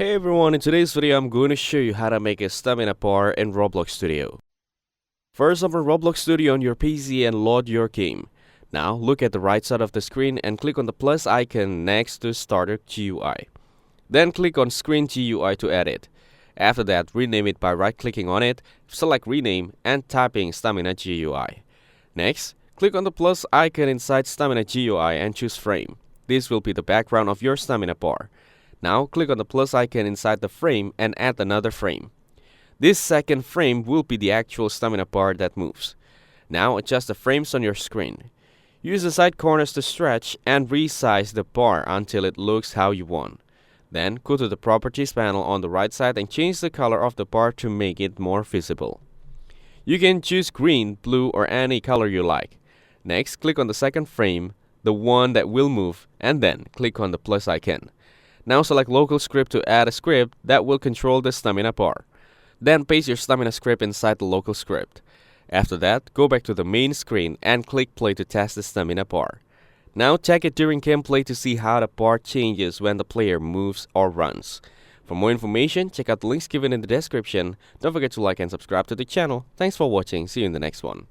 Hey everyone, in today's video I'm going to show you how to make a stamina bar in Roblox Studio. First, open Roblox Studio on your PC and load your game. Now look at the right side of the screen and click on the plus icon next to Starter GUI. Then click on Screen GUI to edit. After that, rename it by right-clicking on it, select Rename and typing Stamina GUI. Next, click on the plus icon inside Stamina GUI and choose Frame. This will be the background of your stamina bar. Now click on the plus icon inside the frame and add another frame. This second frame will be the actual stamina bar that moves. Now adjust the frames on your screen. Use the side corners to stretch and resize the bar until it looks how you want. Then go to the Properties panel on the right side and change the color of the bar to make it more visible. You can choose green, blue, or any color you like. Next, click on the second frame, the one that will move, and then click on the plus icon. Now select Local Script to add a script that will control the stamina bar. Then paste your stamina script inside the local script. After that, go back to the main screen and click play to test the stamina bar. Now check it during gameplay to see how the bar changes when the player moves or runs. For more information, check out the links given in the description. Don't forget to like and subscribe to the channel. Thanks for watching. See you in the next one.